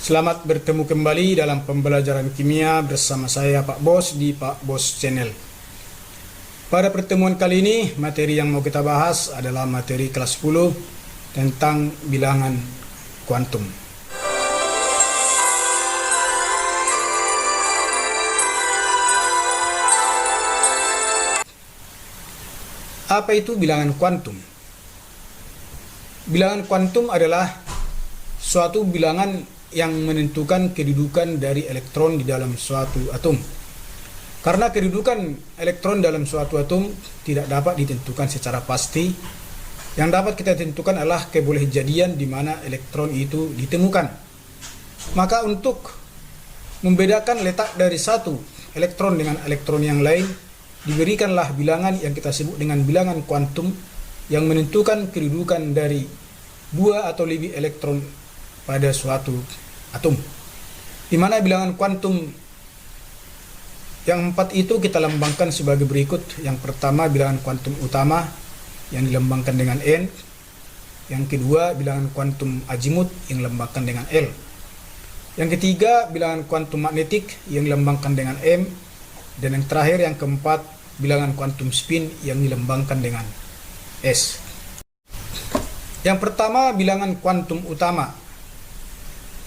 Selamat bertemu kembali dalam pembelajaran kimia bersama saya Pak Bos di Pak Bos Channel. Pada pertemuan kali ini, materi yang mau kita bahas adalah materi kelas 10 tentang bilangan kuantum. Apa itu bilangan kuantum? Bilangan kuantum adalah suatu bilangan yang menentukan kedudukan dari elektron di dalam suatu atom. Karena kedudukan elektron dalam suatu atom tidak dapat ditentukan secara pasti, yang dapat kita tentukan adalah kebolehjadian di mana elektron itu ditemukan. Maka untuk membedakan letak dari satu elektron dengan elektron yang lain, diberikanlah bilangan yang kita sebut dengan bilangan kuantum yang menentukan kedudukan dari dua atau lebih elektron pada suatu atom. Di mana bilangan kuantum yang 4 itu kita lambangkan sebagai berikut. Yang pertama bilangan kuantum utama yang dilambangkan dengan N. Yang kedua bilangan kuantum azimut yang dilambangkan dengan L. Yang ketiga bilangan kuantum magnetik yang dilambangkan dengan M. Dan yang terakhir yang keempat bilangan kuantum spin yang dilambangkan dengan S. Yang pertama bilangan kuantum utama.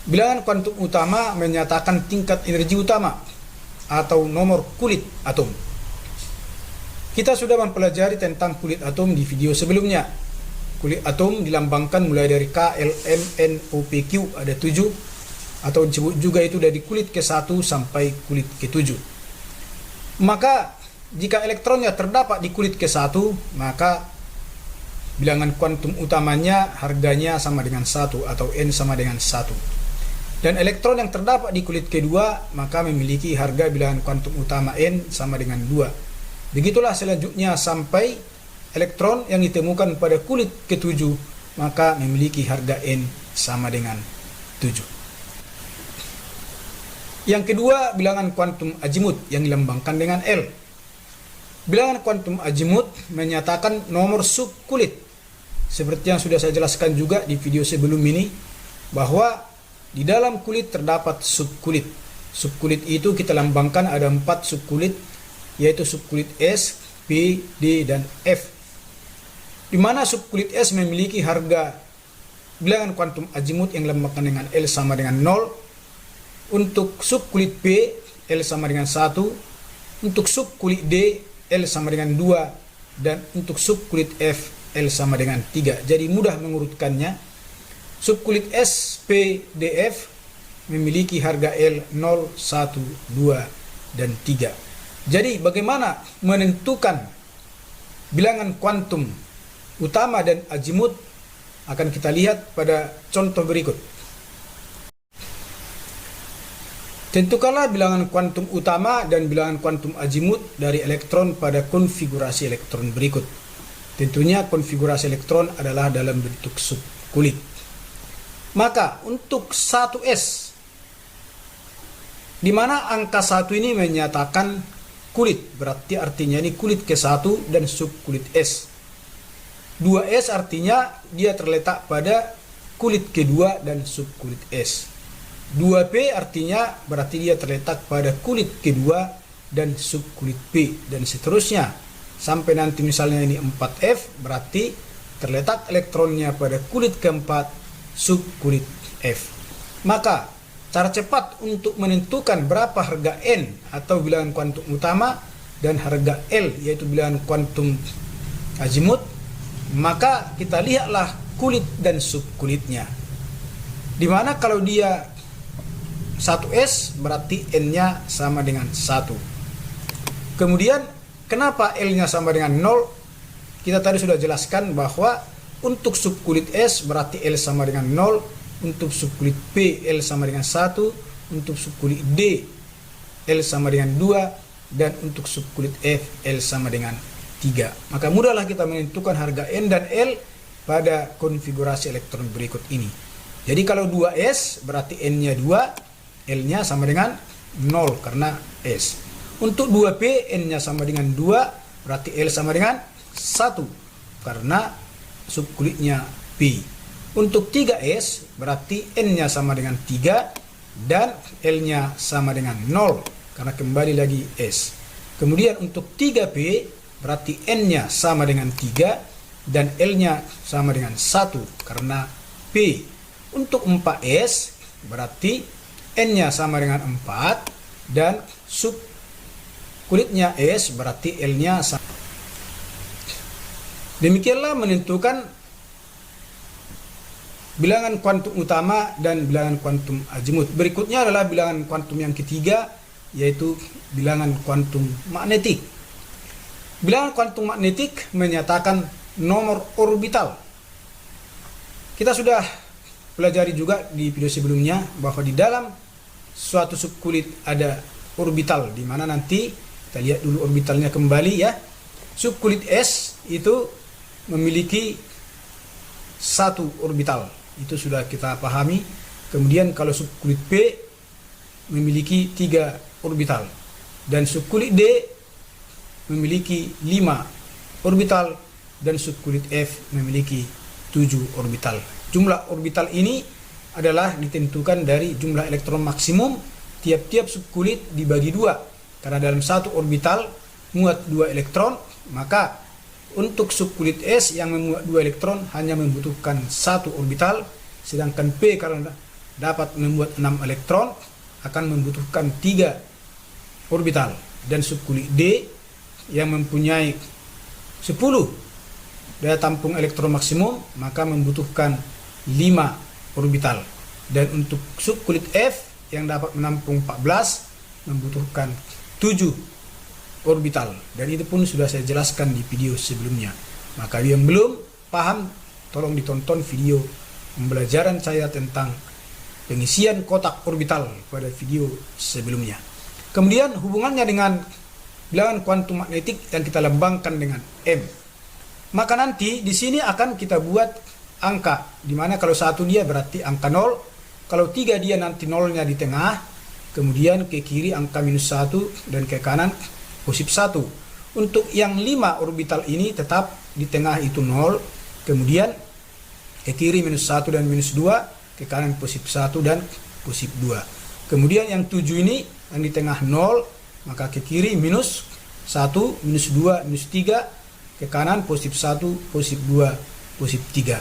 Bilangan kuantum utama menyatakan tingkat energi utama atau nomor kulit atom. Kita sudah mempelajari tentang kulit atom di video sebelumnya. Kulit atom dilambangkan mulai dari K, L, M, N, O, P, Q, ada 7, atau disebut juga itu dari kulit ke-1 sampai kulit ke-7. Maka jika elektronnya terdapat di kulit ke-1, maka bilangan kuantum utamanya harganya sama dengan 1 atau N sama dengan 1. Dan elektron yang terdapat di kulit kedua maka memiliki harga bilangan kuantum utama N sama dengan 2. Begitulah selanjutnya sampai elektron yang ditemukan pada kulit ke-7 maka memiliki harga N sama dengan 7. Yang kedua bilangan kuantum azimut yang dilambangkan dengan L. Bilangan kuantum azimut menyatakan nomor subkulit. Seperti yang sudah saya jelaskan juga di video sebelum ini, bahwa di dalam kulit terdapat subkulit. Subkulit itu kita lambangkan ada 4 subkulit, yaitu subkulit S, P, D, dan F. Di mana subkulit S memiliki harga bilangan kuantum azimut yang dilambangkan dengan L sama dengan 0. Untuk subkulit P, L sama dengan 1. Untuk subkulit D, L sama dengan 2. Dan untuk subkulit F, L sama dengan 3. Jadi mudah mengurutkannya. Subkulit S, P, D, F memiliki harga L 0, 1, 2, dan 3. Jadi bagaimana menentukan bilangan kuantum utama dan azimut akan kita lihat pada contoh berikut. Tentukanlah bilangan kuantum utama dan bilangan kuantum azimut dari elektron pada konfigurasi elektron berikut. Tentunya konfigurasi elektron adalah dalam bentuk subkulit. Maka untuk 1S, di mana angka 1 ini menyatakan kulit, berarti artinya ini kulit ke-1 dan subkulit S. 2S artinya dia terletak pada kulit kedua dan subkulit S. 2P artinya berarti dia terletak pada kulit kedua dan subkulit P, dan seterusnya. Sampai nanti misalnya ini 4F, berarti terletak elektronnya pada kulit keempat subkulit F. Maka cara cepat untuk menentukan berapa harga N atau bilangan kuantum utama dan harga L yaitu bilangan kuantum azimut, maka kita lihatlah kulit dan subkulitnya. Dimana kalau dia 1S berarti N-nya sama dengan 1. Kemudian kenapa L-nya sama dengan 0? Kita tadi sudah jelaskan bahwa untuk subkulit S berarti L sama dengan 0, untuk subkulit P L sama dengan 1, untuk subkulit D L sama dengan 2, dan untuk subkulit F L sama dengan 3. Maka mudahlah kita menentukan harga N dan L pada konfigurasi elektron berikut ini. Jadi kalau 2S berarti N-nya 2, L-nya sama dengan 0 karena S. Untuk 2P N-nya sama dengan 2, berarti L sama dengan 1 karena subkulitnya P. Untuk 3S berarti N-nya sama dengan 3, dan L-nya sama dengan 0 karena kembali lagi S. Kemudian untuk 3P berarti N-nya sama dengan 3 dan L-nya sama dengan 1 karena P. Untuk 4S berarti N-nya sama dengan 4 dan sub kulitnya S berarti L-nya sama. Demikianlah menentukan bilangan kuantum utama dan bilangan kuantum azimut. Berikutnya adalah bilangan kuantum yang ketiga, yaitu bilangan kuantum magnetik. Bilangan kuantum magnetik menyatakan nomor orbital. Kita sudah pelajari juga di video sebelumnya bahwa di dalam suatu subkulit ada orbital, di mana nanti kita lihat dulu orbitalnya kembali ya. Subkulit S itu memiliki satu orbital, itu sudah kita pahami. Kemudian kalau subkulit P memiliki 3 orbital dan subkulit D memiliki 5 orbital dan subkulit F memiliki 7 orbital. Jumlah orbital ini adalah ditentukan dari jumlah elektron maksimum tiap-tiap subkulit dibagi 2. Karena dalam satu orbital muat 2 elektron, maka untuk subkulit S yang memuat 2 elektron hanya membutuhkan 1 orbital, sedangkan P karena dapat memuat 6 elektron akan membutuhkan 3 orbital, dan subkulit D yang mempunyai 10 daya tampung elektron maksimum maka membutuhkan 5 orbital, dan untuk subkulit F yang dapat menampung 14 membutuhkan 7 orbital, dan itu pun sudah saya jelaskan di video sebelumnya. Maka yang belum paham tolong ditonton video pembelajaran saya tentang pengisian kotak orbital pada video sebelumnya. Kemudian hubungannya dengan bilangan kuantum magnetik yang kita lambangkan dengan M. Maka nanti di sini akan kita buat angka, di mana kalau 1 dia berarti angka 0, kalau 3 dia nanti 0-nya di tengah, kemudian ke kiri angka -1 dan ke kanan positif 1. Untuk yang 5 orbital ini tetap di tengah itu 0, kemudian ke kiri -1 dan -2, ke kanan positif 1 dan positif 2. Kemudian yang 7 ini yang di tengah 0, maka ke kiri -1, -2, -3, ke kanan positif 1, positif 2, positif 3.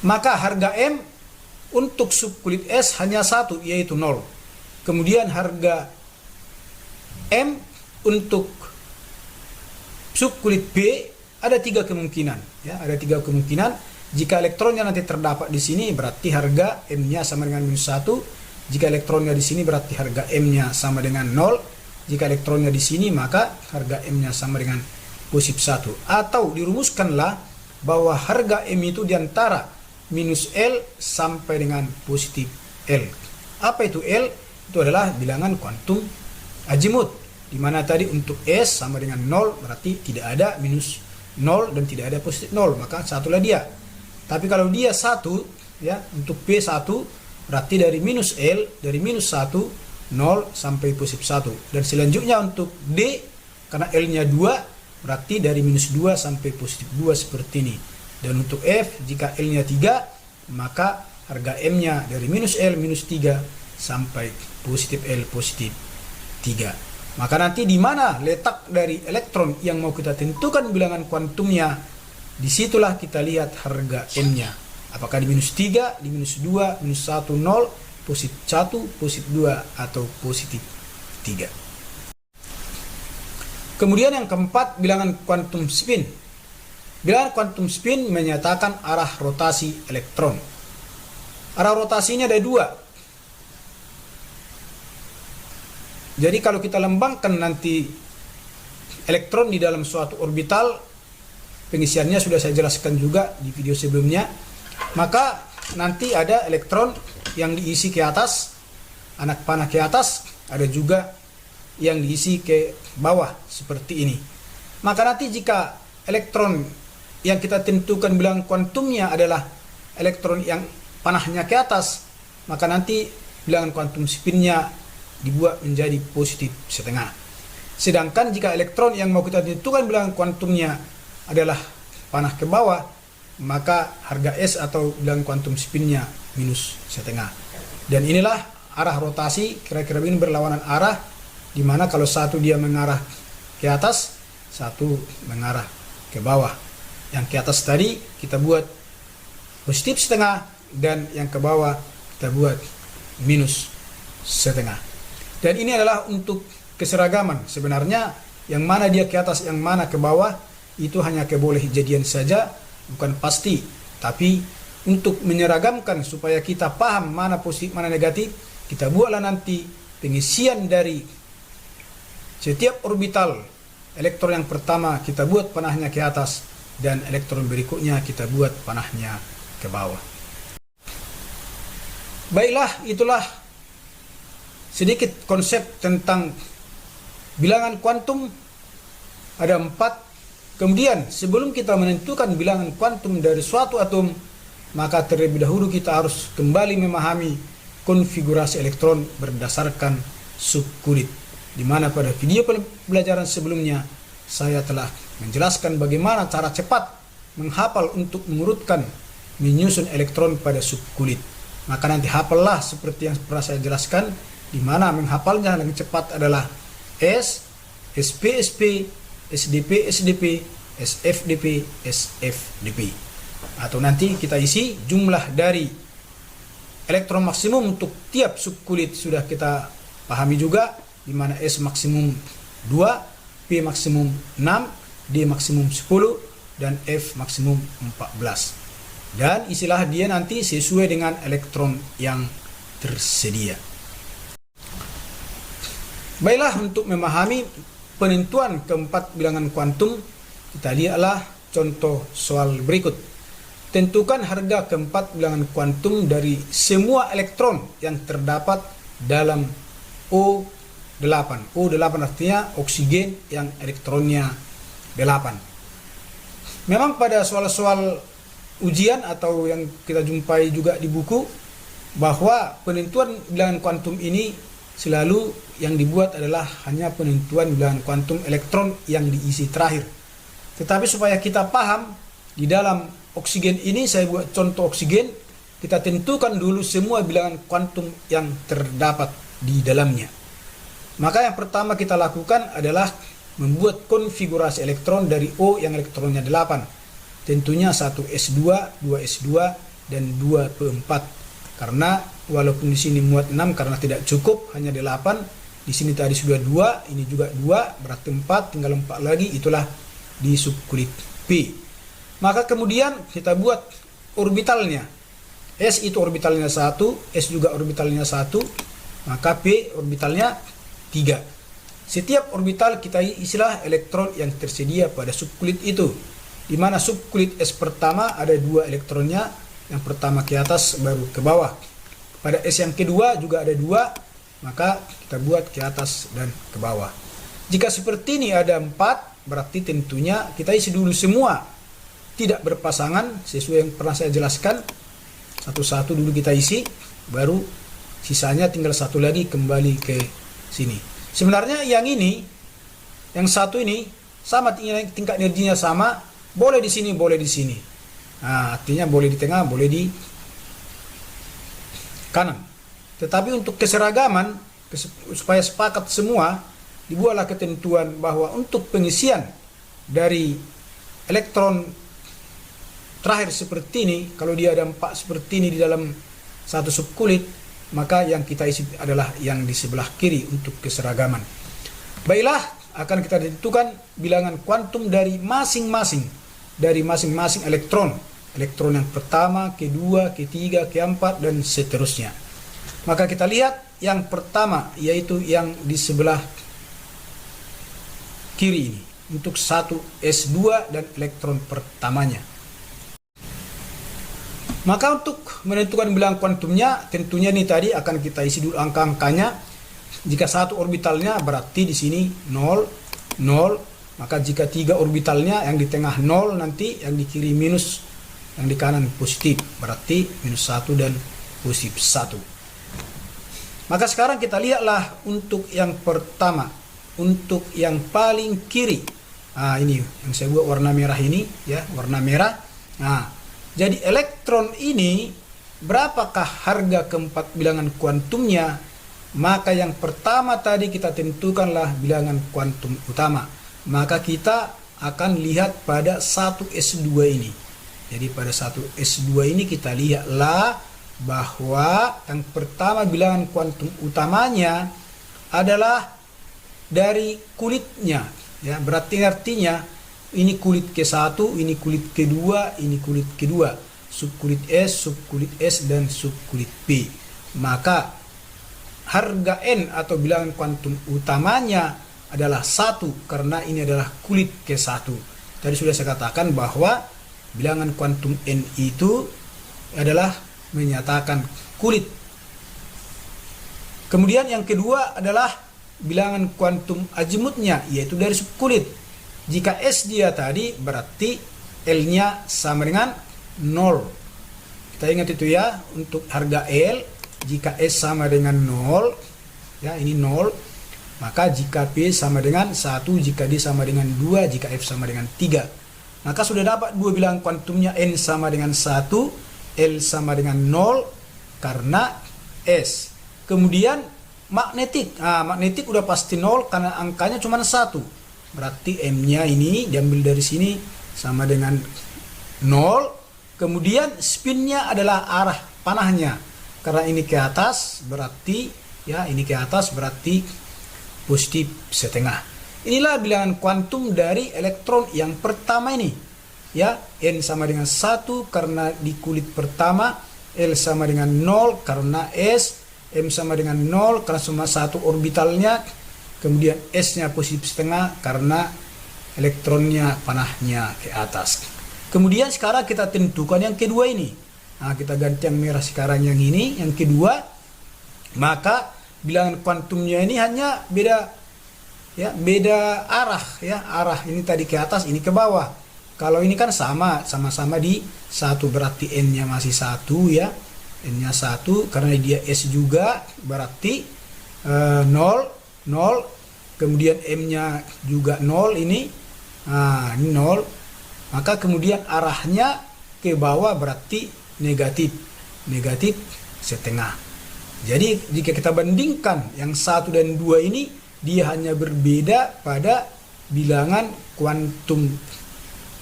Maka harga M untuk subkulit S hanya 1, yaitu 0. Kemudian harga M untuk subkulit B ada 3 kemungkinan, ya, ada 3 kemungkinan. Jika elektronnya nanti terdapat di sini berarti harga M-nya sama dengan -1. Jika elektronnya di sini berarti harga M-nya sama dengan 0. Jika elektronnya di sini maka harga M-nya sama dengan positif 1. Atau dirumuskanlah bahwa harga M itu diantara -L sampai dengan positif L. Apa itu L? Itu adalah bilangan kuantum azimut, di mana tadi untuk S sama dengan 0 berarti tidak ada -0 dan tidak ada positif 0, maka satulah dia. Tapi kalau dia 1, ya, untuk P1 berarti dari -L, dari -1, 0 sampai positif 1. Dan selanjutnya untuk D karena L-nya 2 berarti dari -2 sampai positif 2 seperti ini. Dan untuk F jika L-nya 3 maka harga M-nya dari -L, -3 sampai positif L, positif 3. Maka nanti di mana letak dari elektron yang mau kita tentukan bilangan kuantumnya, disitulah kita lihat harga M-nya. Apakah di -3, di -2, -1, 0, positif 1, positif 2, atau positif 3. Kemudian yang keempat, bilangan kuantum spin. Bilangan kuantum spin menyatakan arah rotasi elektron. Arah rotasi ini ada 2. Jadi kalau kita lambangkan nanti elektron di dalam suatu orbital, pengisiannya sudah saya jelaskan juga di video sebelumnya. Maka nanti ada elektron yang diisi ke atas, anak panah ke atas, ada juga yang diisi ke bawah seperti ini. Maka nanti jika elektron yang kita tentukan bilangan kuantumnya adalah elektron yang panahnya ke atas, maka nanti bilangan kuantum spinnya dibuat menjadi positif setengah. Sedangkan jika elektron yang mau kita tentukan bilangan kuantumnya adalah panah ke bawah, maka harga S atau bilangan kuantum spinnya -1/2. Dan inilah arah rotasi kira-kira ini berlawanan arah, di mana kalau satu dia mengarah ke atas, satu mengarah ke bawah. Yang ke atas tadi kita buat positif setengah, dan yang ke bawah kita buat minus setengah. Dan ini adalah untuk keseragaman. Sebenarnya yang mana dia ke atas, yang mana ke bawah, itu hanya keboleh jadian saja, bukan pasti. Tapi untuk menyeragamkan supaya kita paham mana positif, mana negatif, kita buatlah nanti pengisian dari setiap orbital elektron yang pertama kita buat panahnya ke atas, dan elektron berikutnya kita buat panahnya ke bawah. Baiklah, itulah sedikit konsep tentang bilangan kuantum. Ada 4. Kemudian sebelum kita menentukan bilangan kuantum dari suatu atom, maka terlebih dahulu kita harus kembali memahami konfigurasi elektron berdasarkan subkulit, di mana pada video pelajaran sebelumnya saya telah menjelaskan bagaimana cara cepat menghafal untuk mengurutkan menyusun elektron pada subkulit. Maka nanti hafallah seperti yang pernah saya jelaskan, di mana menghafalnya yang cepat adalah S, SP, SP, SDP, SDP, SFDP, SFDP. Atau nanti kita isi jumlah dari elektron maksimum untuk tiap subkulit sudah kita pahami juga, di mana S maksimum 2, P maksimum 6, D maksimum 10, dan F maksimum 14. Dan istilah dia nanti sesuai dengan elektron yang tersedia. Baiklah, untuk memahami penentuan keempat bilangan kuantum, kita lihatlah contoh soal berikut. Tentukan harga keempat bilangan kuantum dari semua elektron yang terdapat dalam O8. O8 artinya oksigen yang elektronnya 8. Memang pada soal-soal ujian atau yang kita jumpai juga di buku, bahwa penentuan bilangan kuantum ini selalu yang dibuat adalah hanya penentuan bilangan kuantum elektron yang diisi terakhir. Tetapi supaya kita paham, di dalam oksigen ini saya buat contoh oksigen, kita tentukan dulu semua bilangan kuantum yang terdapat di dalamnya. Maka yang pertama kita lakukan adalah membuat konfigurasi elektron dari O yang elektronnya 8. Tentunya 1s2, 2s2, dan 2p4. Karena walaupun di sini muat 6 karena tidak cukup hanya 8, di sini tadi sudah 2, ini juga 2, berarti 4, tinggal 4 lagi, itulah di subkulit P. Maka kemudian kita buat orbitalnya. S itu orbitalnya 1, S juga orbitalnya 1, maka P orbitalnya 3. Setiap orbital kita isilah elektron yang tersedia pada subkulit itu, di mana subkulit S pertama ada 2 elektronnya, yang pertama ke atas baru ke bawah. Pada S yang kedua juga ada 2, maka kita buat ke atas dan ke bawah. Jika seperti ini ada 4, berarti tentunya kita isi dulu semua, tidak berpasangan sesuai yang pernah saya jelaskan. Satu-satu dulu kita isi, baru sisanya tinggal satu lagi kembali ke sini. Sebenarnya yang ini, yang satu ini sama tingkat energinya sama, boleh di sini, boleh di sini. Nah, artinya boleh di tengah, boleh di kanan. Tetapi untuk keseragaman, supaya sepakat semua, dibuatlah ketentuan bahwa untuk pengisian dari elektron terakhir seperti ini, kalau dia ada 4 seperti ini di dalam satu subkulit, maka yang kita isi adalah yang di sebelah kiri untuk keseragaman. Baiklah, akan kita tentukan bilangan kuantum dari masing-masing elektron. Elektron yang pertama, kedua, ketiga, keempat, dan seterusnya. Maka kita lihat yang pertama, yaitu yang di sebelah kiri ini, untuk 1s2 dan elektron pertamanya. Maka untuk menentukan bilangan kuantumnya, tentunya ini tadi akan kita isi dulu angka-angkanya. Jika satu orbitalnya berarti di sini 0, 0. Maka jika 3 orbitalnya, yang di tengah 0 nanti, yang di kiri minus, yang di kanan positif, berarti minus 1 dan positif 1. Maka sekarang kita lihatlah untuk yang pertama, untuk yang paling kiri. Nah, ini yang saya buat warna merah ini, ya, warna merah. Nah, jadi elektron ini berapakah harga keempat bilangan kuantumnya Maka yang pertama tadi kita tentukanlah bilangan kuantum utama. Maka kita akan lihat pada 1s2 ini. Jadi pada 1s2 ini kita lihatlah bahwa yang pertama bilangan kuantum utamanya adalah dari kulitnya, ya. Berarti artinya ini kulit ke-1, ini kulit kedua, ini kulit kedua, subkulit S, dan subkulit P. Maka harga N atau bilangan kuantum utamanya adalah 1 karena ini adalah kulit ke-1. Tadi sudah saya katakan bahwa bilangan kuantum N itu adalah menyatakan kulit. Kemudian yang kedua adalah bilangan kuantum azimutnya, yaitu dari subkulit. Jika S dia tadi berarti L-nya sama dengan 0. Kita ingat itu ya, untuk harga L, jika S sama dengan 0, ya ini 0, maka jika P sama dengan 1, jika D sama dengan 2, jika F sama dengan 3. Maka sudah dapat dua bilangan kuantumnya, N sama dengan 1, L sama dengan 0 karena S. Kemudian magnetik. Magnetik udah pasti 0 karena angkanya cuma 1. Berarti M-nya ini diambil dari sini sama dengan 0. Kemudian spinnya adalah arah panahnya. Karena ini ke atas berarti ya, ini ke atas berarti positif setengah. Inilah bilangan kuantum dari elektron yang pertama ini. Ya, N sama dengan 1 karena di kulit pertama, L sama dengan 0 karena S, M sama dengan 0 karena cuma satu orbitalnya. Kemudian S-nya positif setengah karena elektronnya panahnya ke atas. Kemudian sekarang kita tentukan yang kedua ini. Kita ganti yang merah sekarang yang ini, yang kedua. Maka bilangan kuantumnya ini hanya beda beda arah ya. Arah ini tadi ke atas, ini ke bawah. Kalau ini kan sama-sama di 1 berarti N-nya masih 1 ya. N-nya 1 karena dia S juga berarti 0. Kemudian M-nya juga 0 ini. Ini 0. Maka kemudian arahnya ke bawah berarti negatif setengah. Jadi jika kita bandingkan yang 1 dan 2 ini, dia hanya berbeda pada bilangan kuantum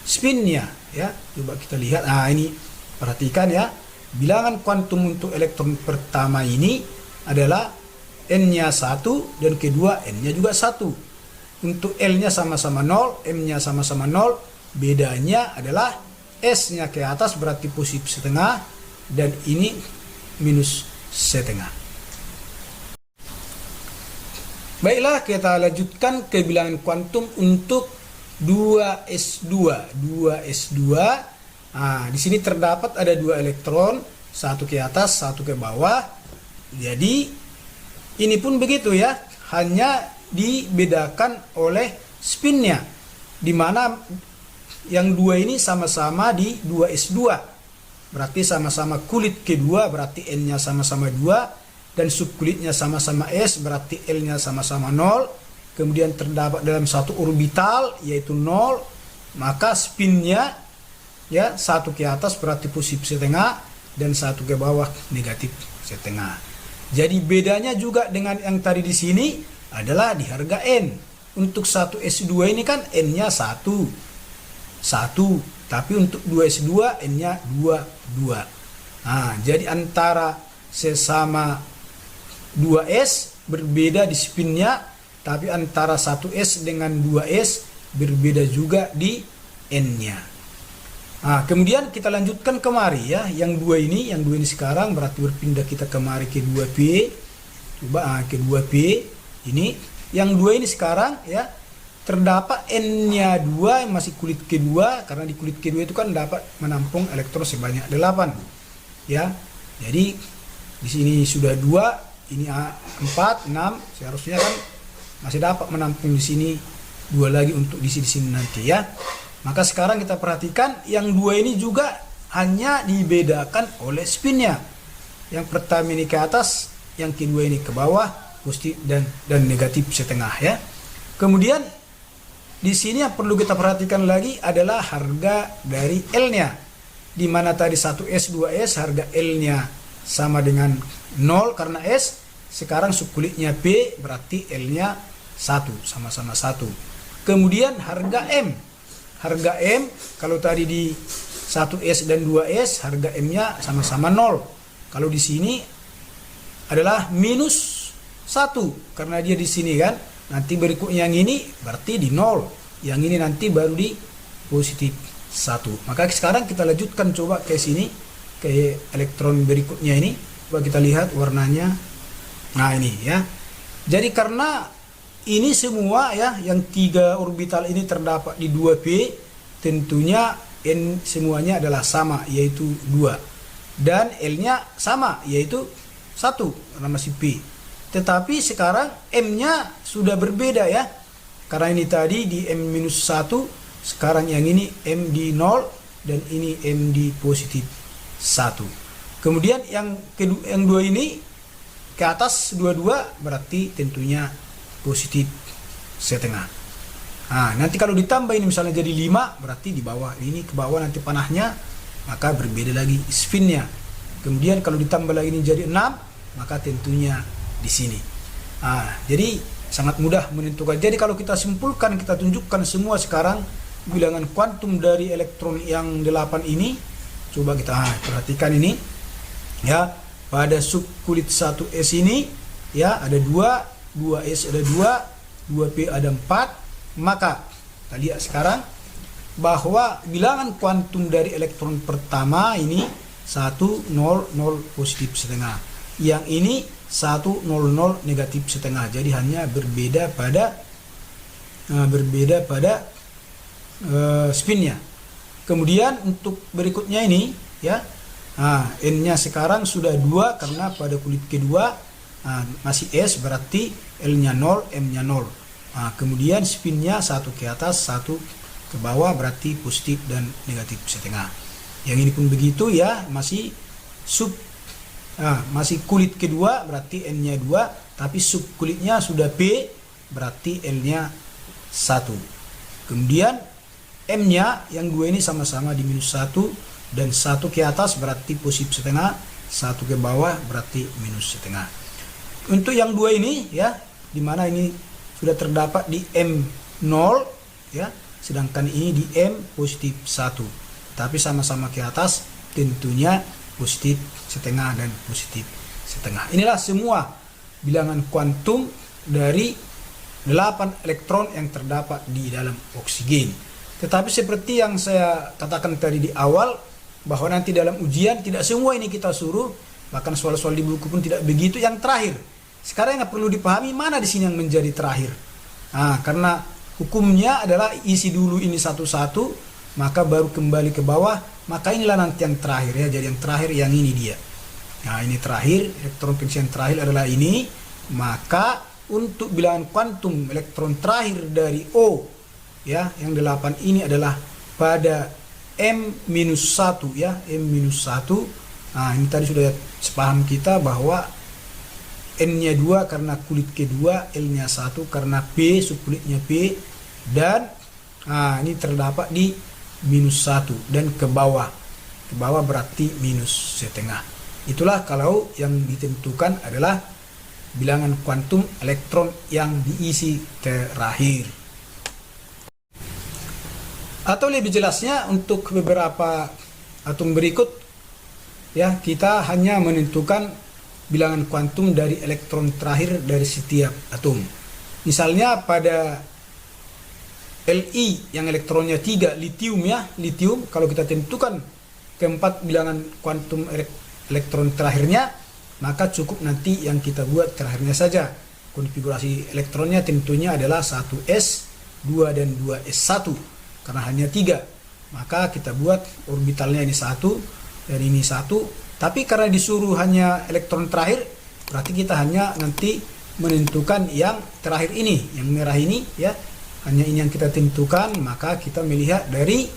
spinnya ya. Coba kita lihat. Ini perhatikan ya. Bilangan kuantum untuk elektron pertama ini adalah N-nya 1 dan kedua N-nya juga 1. Untuk L-nya sama-sama 0, M-nya sama-sama 0. Bedanya adalah S-nya ke atas berarti positif setengah dan ini minus setengah. Baiklah, kita lanjutkan ke bilangan kuantum untuk 2s2. 2s2. Di sini terdapat ada dua elektron, satu ke atas, satu ke bawah. Jadi ini pun begitu ya, hanya dibedakan oleh spinnya, di mana yang dua ini sama-sama di 2s2. Berarti sama-sama kulit kedua, berarti N-nya sama-sama 2, dan subkulitnya sama-sama S, berarti L-nya sama-sama 0. Kemudian terdapat dalam satu orbital yaitu 0, maka spinnya ya, satu ke atas berarti positif setengah dan satu ke bawah negatif setengah. Jadi bedanya juga dengan yang tadi di sini adalah di harga N. Untuk 1s2 ini kan N-nya 1, tapi untuk 2s2 N-nya 2. Jadi antara sesama 2s berbeda di spinnya, tapi antara 1s dengan 2s berbeda juga di N-nya. Kemudian kita lanjutkan kemari ya, yang dua ini sekarang berarti berpindah kita kemari ke 2P. Coba ke 2P ini, yang dua ini sekarang ya terdapat N-nya 2 yang masih kulit kedua, karena di kulit kedua itu kan dapat menampung elektron sebanyak 8 ya. Jadi di sini sudah 2, ini 4, 6, seharusnya kan masih dapat menampung di sini 2 lagi untuk di sini nanti ya. Maka sekarang kita perhatikan yang dua ini juga hanya dibedakan oleh spinnya. Yang pertama ini ke atas, yang kedua ini ke bawah, positif dan negatif setengah ya. Kemudian di sini yang perlu kita perhatikan lagi adalah harga dari L-nya. Di mana tadi 1s 2s harga L-nya sama dengan 0 karena S, sekarang subkulitnya P, berarti L-nya 1, sama-sama 1. Kemudian harga M. Harga M, kalau tadi di 1S dan 2S, harga M-nya sama-sama 0. Kalau di sini adalah minus 1, karena dia di sini kan. Nanti berikutnya yang ini berarti di 0. Yang ini nanti baru di positif 1. Maka sekarang kita lanjutkan coba ke sini, ke elektron berikutnya ini. Coba kita lihat warnanya. Nah ini ya. Jadi karena ini semua ya, yang 3 orbital ini terdapat di 2p, tentunya N semuanya adalah sama, yaitu 2. Dan L-nya sama, yaitu 1, karena masih P. Tetapi sekarang M-nya sudah berbeda ya. Karena ini tadi di M-1, sekarang yang ini M di 0, dan ini M di positif 1. Kemudian yang dua ini ke atas 22, berarti tentunya positif setengah. Nah, nanti kalau ditambah ini misalnya jadi 5, berarti di bawah ini ke bawah nanti panahnya, maka berbeda lagi spinnya. Kemudian kalau ditambah lagi ini jadi 6, maka tentunya di sini. Nah, jadi sangat mudah menentukan. Jadi kalau kita simpulkan, kita tunjukkan semua sekarang bilangan kuantum dari elektron yang 8 ini. Coba kita perhatikan ini ya, pada subkulit 1s ini ya ada 2, 2s ada 2, 2p ada 4. Maka kita lihat sekarang bahwa bilangan kuantum dari elektron pertama ini 1, 0, 0 positif setengah. Yang ini 1, 0, 0 negatif setengah. Jadi hanya berbeda pada spinnya. Kemudian untuk berikutnya ini ya, N-nya sekarang sudah 2 karena pada kulit kedua masih S, berarti L-nya 0, M-nya 0. Kemudian spinnya 1 ke atas, 1 ke bawah, berarti positif dan negatif setengah. Yang ini pun begitu ya, masih masih kulit kedua, berarti N-nya 2, tapi subkulitnya sudah P, berarti L-nya 1. Kemudian M-nya yang 2 ini sama-sama di minus 1, dan 1 ke atas berarti positif setengah, 1 ke bawah berarti minus setengah. Untuk yang 2 ini ya, dimana ini sudah terdapat di M0 ya, sedangkan ini di M positif 1, tapi sama-sama ke atas, tentunya positif setengah dan positif setengah. Inilah semua bilangan kuantum dari 8 elektron yang terdapat di dalam oksigen. Tetapi seperti yang saya katakan tadi di awal, bahwa nanti dalam ujian tidak semua ini kita suruh, bahkan soal-soal di buku pun tidak begitu. Yang terakhir, sekarang yang perlu dipahami mana di sini yang menjadi terakhir. Karena hukumnya adalah isi dulu ini satu-satu, maka baru kembali ke bawah, maka inilah nanti yang terakhir ya. Jadi yang terakhir yang ini dia. Nah ini terakhir, elektron pengisian terakhir adalah ini. Maka untuk bilangan kuantum elektron terakhir dari O ya, yang 8 ini adalah pada M-1 ya, M-1. Nah ini tadi sudah sepaham kita bahwa N-nya 2 karena kulit kedua, L-nya 1 karena P, subkulitnya P, dan ini terdapat di minus 1 dan ke bawah berarti minus setengah. Itulah kalau yang ditentukan adalah bilangan kuantum elektron yang diisi terakhir. Atau lebih jelasnya untuk beberapa atom berikut ya, kita hanya menentukan bilangan kuantum dari elektron terakhir dari setiap atom. Misalnya pada Li yang elektronnya 3, litium ya, litium, kalau kita tentukan keempat bilangan kuantum elektron terakhirnya, maka cukup nanti yang kita buat terakhirnya saja. Konfigurasi elektronnya tentunya adalah 1s, 2 dan 2s1 karena hanya 3. Maka kita buat orbitalnya ini 1 dan ini 1. Tapi karena disuruh hanya elektron terakhir, berarti kita hanya nanti menentukan yang terakhir ini, yang merah ini ya. Hanya ini yang kita tentukan, maka kita melihat dari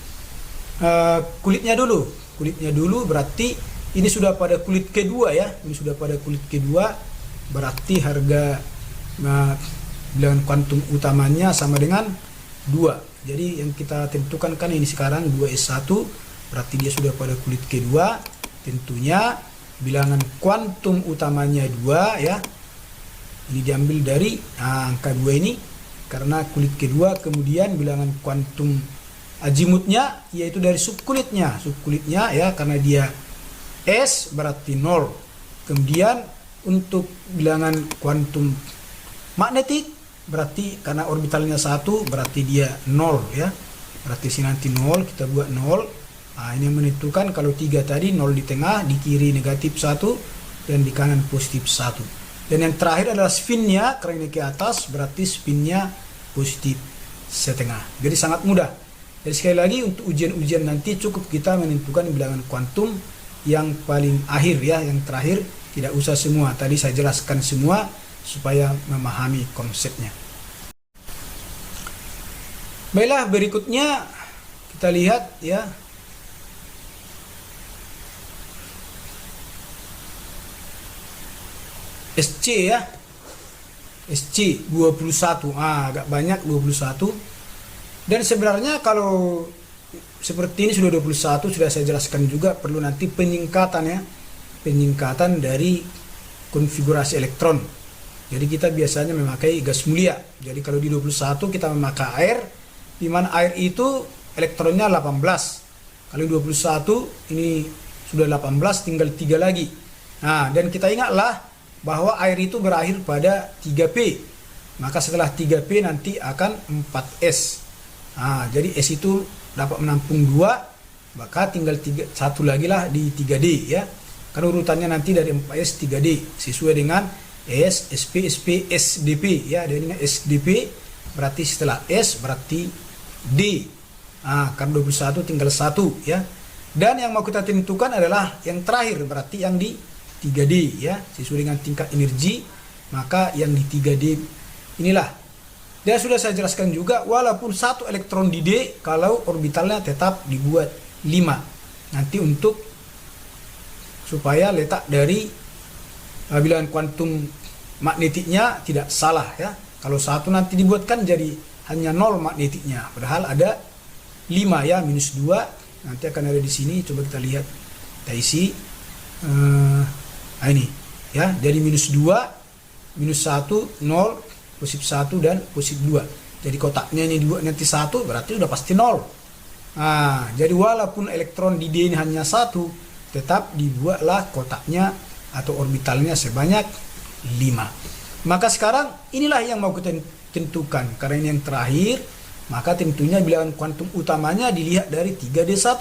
kulitnya dulu. Kulitnya dulu berarti ini sudah pada kulit kedua ya. Ini sudah pada kulit kedua, berarti harga bilangan kuantum utamanya sama dengan 2. Jadi yang kita tentukan kan ini sekarang 2s1, berarti dia sudah pada kulit kedua. Tentunya bilangan kuantum utamanya 2 ya. Ini diambil dari angka 2 ini karena kulit kedua. Kemudian bilangan kuantum azimutnya yaitu dari subkulitnya. Subkulitnya ya, karena dia S berarti 0. Kemudian untuk bilangan kuantum magnetik berarti karena orbitalnya 1 berarti dia 0 ya. Berarti sini nanti 0, kita buat 0. Ini menentukan kalau 3 tadi 0 di tengah, di kiri negatif 1 dan di kanan positif 1. Dan yang terakhir adalah spinnya, karena ini ke atas berarti spinnya positif setengah. Jadi sangat mudah. Jadi sekali lagi untuk ujian-ujian nanti cukup kita menentukan bilangan kuantum yang paling akhir ya, yang terakhir tidak usah semua. Tadi saya jelaskan semua supaya memahami konsepnya. Baiklah, berikutnya kita lihat ya. SC ya. SC 21. Agak banyak 21. Dan sebenarnya kalau seperti ini sudah 21, sudah saya jelaskan juga, perlu nanti peningkatan ya. Peningkatan dari konfigurasi elektron. Jadi kita biasanya memakai gas mulia. Jadi kalau di 21 kita memakai air, di mana air itu elektronnya 18. Kalau 21 ini sudah 18, tinggal 3 lagi. Dan kita ingatlah bahwa air itu berakhir pada 3P. Maka setelah 3P nanti akan 4S. Jadi S itu dapat menampung 2, maka tinggal 1 lagi lah di 3D ya. Karena urutannya nanti dari 4S 3D sesuai dengan S, SP, SP, SDP ya. Jadi SDP berarti setelah S berarti D. Karena 21 tinggal 1 ya. Dan yang mau kita tentukan adalah yang terakhir, berarti yang di 3D ya, sesuai dengan tingkat energi. Maka yang di 3D inilah. Dan sudah saya jelaskan juga, walaupun 1 elektron di D, kalau orbitalnya tetap dibuat 5. Nanti untuk supaya letak dari bilangan kuantum magnetiknya tidak salah ya. Kalau 1 nanti dibuatkan jadi hanya 0 magnetiknya, padahal ada 5 ya, minus 2 nanti akan ada di sini. Coba kita lihat, kita isi ini ya, jadi minus 2, minus 1, 0, positif 1 dan positif 2. Jadi kotaknya ini dibuat nanti 1, berarti udah pasti 0. Jadi walaupun elektron di D ini hanya 1, tetap dibuatlah kotaknya atau orbitalnya sebanyak 5. Maka sekarang inilah yang mau kita tentukan. Karena ini yang terakhir, maka tentunya bilangan kuantum utamanya dilihat dari 3D1.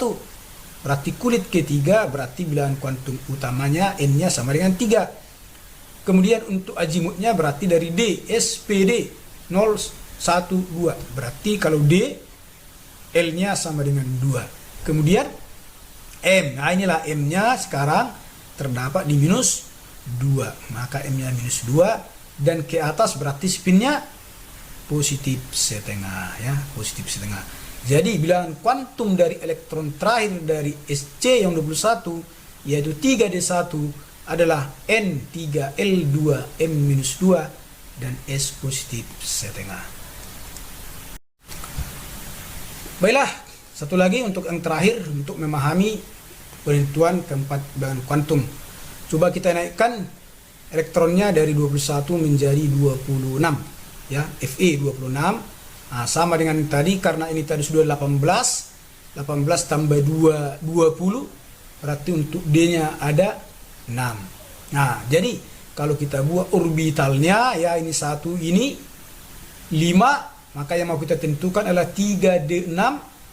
Berarti kulit ketiga, berarti bilangan kuantum utamanya N-nya sama dengan 3. Kemudian untuk azimutnya berarti dari D, SPD 0, 1, 2. Berarti kalau D, L-nya sama dengan 2. Kemudian M. Inilah M-nya sekarang terdapat di minus 2. Maka M-nya minus 2. Dan ke atas berarti spinnya positif setengah ya, positif setengah. Jadi bilangan kuantum dari elektron terakhir dari SC yang 21 yaitu 3D1 adalah N3L2 M-2 dan S positif setengah. Baiklah, satu lagi untuk yang terakhir untuk memahami penentuan keempat bilangan kuantum. Coba kita naikkan elektronnya dari 21 menjadi 26 ya, Fe 26. Sama dengan tadi, karena ini tadi sudah 18 tambah 2 20, berarti untuk D-nya ada 6. Jadi kalau kita buat orbitalnya ya, ini 1, ini 5, maka yang mau kita tentukan adalah 3D6,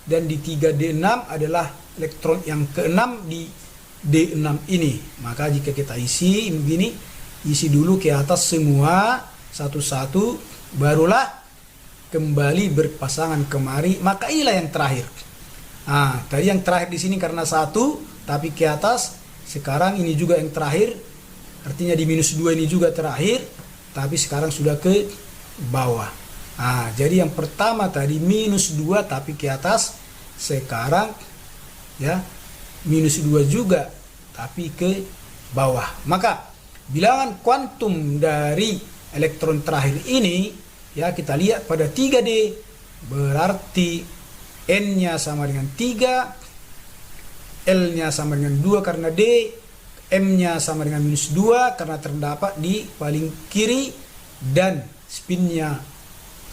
dan di 3D6 adalah elektron yang ke-6 di D6 ini. Maka jika kita isi begini, isi dulu ke atas semua satu-satu, barulah kembali berpasangan kemari, maka inilah yang terakhir. Tadi yang terakhir di sini karena 1 tapi ke atas. Sekarang ini juga yang terakhir, artinya di minus 2 ini juga terakhir, tapi sekarang sudah ke bawah. Jadi yang pertama tadi minus 2 tapi ke atas, sekarang ya minus 2 juga tapi ke bawah. Maka bilangan kuantum dari elektron terakhir ini ya, kita lihat pada 3D berarti N-nya sama dengan 3, L-nya sama dengan 2 karena D, M-nya sama dengan minus 2 karena terdapat di paling kiri, dan spinnya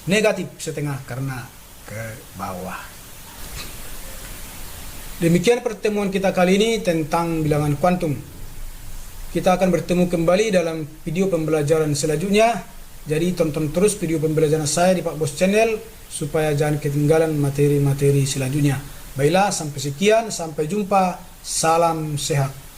negatif setengah karena ke bawah. Demikian pertemuan kita kali ini tentang bilangan kuantum. Kita akan bertemu kembali dalam video pembelajaran selanjutnya. Jadi tonton terus video pembelajaran saya di Pak Bos Channel supaya jangan ketinggalan materi-materi selanjutnya. Baiklah, sampai sekian, sampai jumpa. Salam sehat.